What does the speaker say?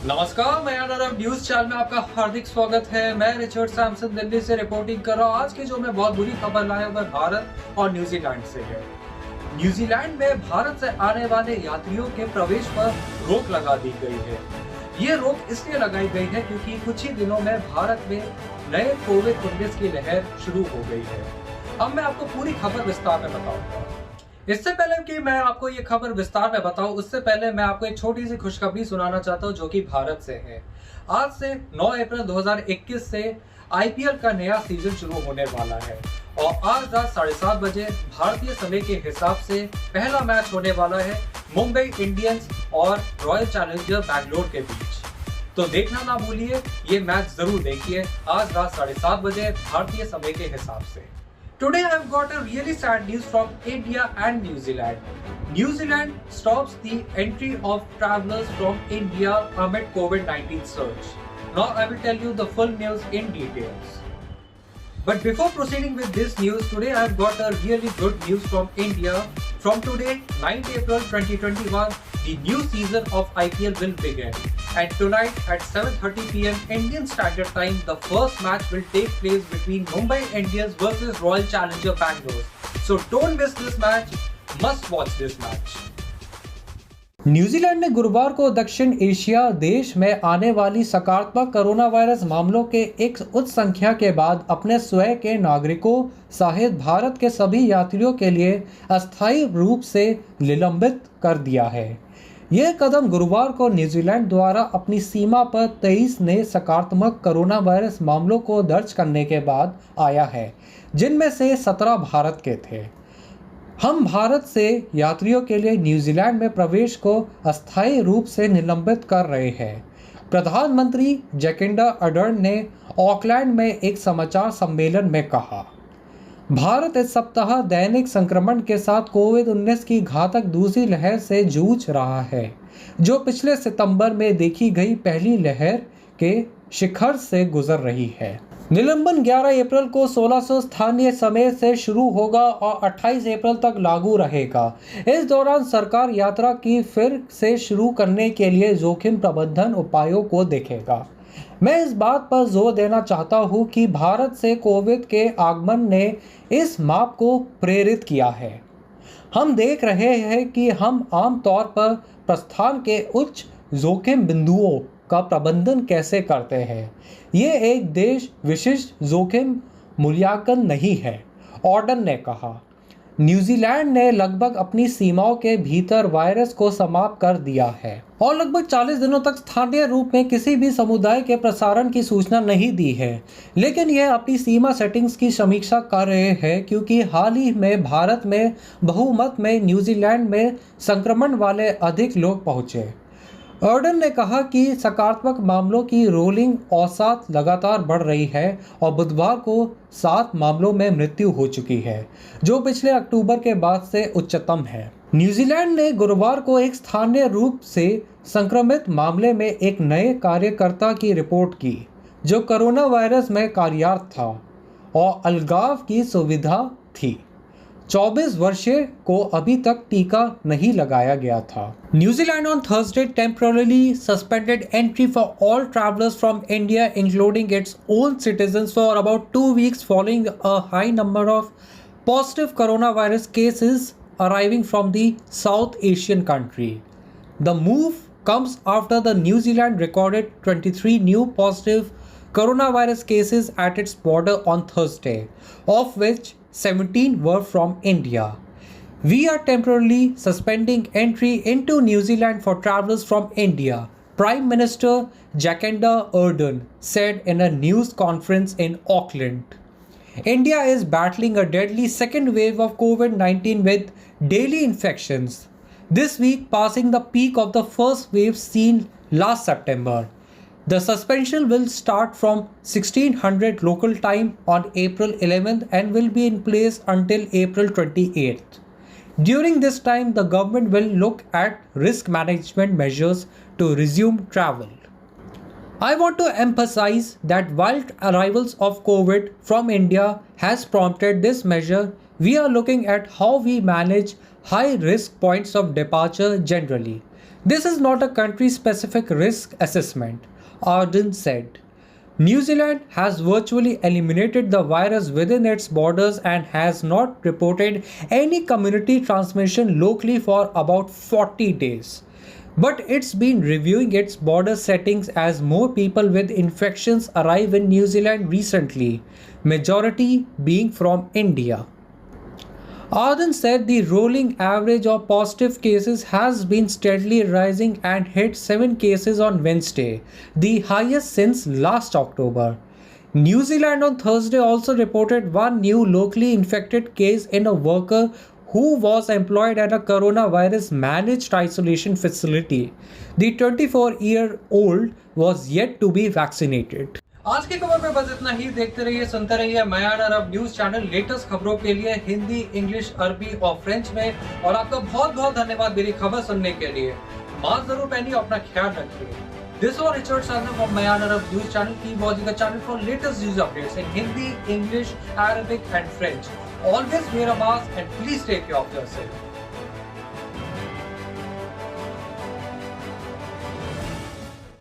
नमस्कार, मैं Arab News channel में आपका हार्दिक स्वागत है। मैं रिचर्ड सैमसन दिल्ली से रिपोर्टिंग कर रहा हूँ। आज की जो मैं बहुत बुरी खबर लाया हूँ वह भारत और न्यूजीलैंड से है। न्यूजीलैंड में भारत से आने वाले यात्रियों के प्रवेश पर रोक लगा दी गई है। ये रोक इसलिए लगाई गई है क्योंकि कुछ ही दिनों में भारत में नए कोविड-19 की लहर शुरू हो गई है। अब मैं आपको पूरी खबर विस्तार में बताऊंगा। इससे पहले कि मैं आपको ये खबर विस्तार में बताऊं, उससे पहले मैं आपको एक छोटी सी खुशखबरी सुनाना चाहता हूं जो कि भारत से है। आज से 9 अप्रैल 2021 से आईपीएल का नया सीजन शुरू होने वाला है और आज रात 7:30 बजे भारतीय समय के हिसाब से पहला मैच होने वाला है मुंबई इंडियंस और रॉयल चैलेंजर बैंगलोर के बीच। तो देखना ना भूलिए, ये मैच जरूर देखिए आज रात 7:30 बजे भारतीय समय के हिसाब से। Today I've got a really sad news from India and New Zealand. New Zealand stops the entry of travelers from India amid COVID-19 surge. Now I will tell you the full news in details. But before proceeding with this news, today I've got a really good news from India. From today, 9th April 2021, the new season of IPL will begin. And tonight at 7:30 p.m. Indian Standard Time, the first match will take place between Mumbai Indians versus Royal Challenger Bangalore. So don't miss this match. Must watch this match. New Zealand ने गुरुवार को दक्षिण Asia देश में आने वाली सकारात्मक corona virus मामलों के एक उच्च संख्या के बाद अपने स्वयं के नागरिकों सहित भारत के सभी यात्रियों के लिए अस्थायी रूप से निलंबित कर दिया है। यह कदम गुरुवार को न्यूजीलैंड द्वारा अपनी सीमा पर 23 नए सकारात्मक कोरोना वायरस मामलों को दर्ज करने के बाद आया है, जिनमें से 17 भारत के थे। हम भारत से यात्रियों के लिए न्यूजीलैंड में प्रवेश को अस्थायी रूप से निलंबित कर रहे हैं, प्रधानमंत्री जैकिंडा अर्डर्न ने ऑकलैंड में एक समाचार सम्मेलन में कहा। भारत इस सप्ताह दैनिक संक्रमण के साथ कोविड-19 की घातक दूसरी लहर से जूझ रहा है, जो पिछले सितंबर में देखी गई पहली लहर के शिखर से गुजर रही है। निलंबन 11 अप्रैल को 1600 स्थानीय समय से शुरू होगा और 28 अप्रैल तक लागू रहेगा। इस दौरान सरकार यात्रा की फिर से शुरू करने के लिए जोखिम प्रबंधन उपायों को देखेगा। मैं इस बात पर जोर देना चाहता हूं कि भारत से कोविड के आगमन ने इस माप को प्रेरित किया है। हम देख रहे हैं कि हम आम तौर पर प्रस्थान के उच्च जोखिम बिंदुओं का प्रबंधन कैसे करते हैं। ये एक देश विशिष्ट जोखिम मूल्यांकन नहीं है, ऑर्डन ने कहा। न्यूजीलैंड ने लगभग अपनी सीमाओं के भीतर वायरस को समाप्त कर दिया है और लगभग 40 दिनों तक स्थानीय रूप में किसी भी समुदाय के प्रसारण की सूचना नहीं दी है, लेकिन यह अपनी सीमा सेटिंग्स की समीक्षा कर रहे हैं क्योंकि हाल ही में भारत में बहुमत में न्यूजीलैंड में संक्रमण वाले अधिक लोग पहुंचे। अर्डन ने कहा कि सकारात्मक मामलों की रोलिंग औसत लगातार बढ़ रही है और बुधवार को 7 मामलों में मृत्यु हो चुकी है, जो पिछले अक्टूबर के बाद से उच्चतम है। न्यूजीलैंड ने गुरुवार को एक स्थानीय रूप से संक्रमित मामले में एक नए कार्यकर्ता की रिपोर्ट की, जो कोरोना वायरस में कार्यरत था और अलगाव की सुविधा थी। 24 वर्षीय को अभी तक टीका नहीं लगाया गया था। New Zealand on Thursday temporarily suspended entry for all travelers from India, including its own citizens, for about 2 weeks following a high number of positive coronavirus cases arriving from the South Asian country. The move comes after the New Zealand recorded 23 new positive coronavirus cases at its border on Thursday, of which 17 were from India. We are temporarily suspending entry into New Zealand for travelers from India, Prime Minister Jacinda Ardern said in a news conference in Auckland. India is battling a deadly second wave of COVID-19 with daily infections, this week passing the peak of the first wave seen last September. The suspension will start from 1600 local time on April 11th and will be in place until April 28th. During this time, the government will look at risk management measures to resume travel. I want to emphasize that while arrivals of COVID from India has prompted this measure, we are looking at how we manage high risk points of departure generally. This is not a country-specific risk assessment, Ardern said. New Zealand has virtually eliminated the virus within its borders and has not reported any community transmission locally for about 40 days. But it's been reviewing its border settings as more people with infections arrive in New Zealand recently, majority being from India. Ardern said the rolling average of positive cases has been steadily rising and hit 7 cases on Wednesday, the highest since last October. New Zealand on Thursday also reported one new locally infected case in a worker who was employed at a coronavirus managed isolation facility. The 24-year-old was yet to be vaccinated. आज की खबर में बस इतना ही। देखते रहिए, सुनते रहिए मयान अरब न्यूज चैनल। लेटेस्ट खबरों के लिए हिंदी, इंग्लिश, अरबी और फ्रेंच में। और आपका बहुत बहुत धन्यवाद मेरी खबर सुनने के लिए। मास्क जरूर पहनिए, अपना ख्याल रखिए। This was Richard Sandhu from Mayan Arab News Channel. Keep watching the channel for latest news updates in Hindi, English, Arabic and French. Always wear a mask and please take care of yourself.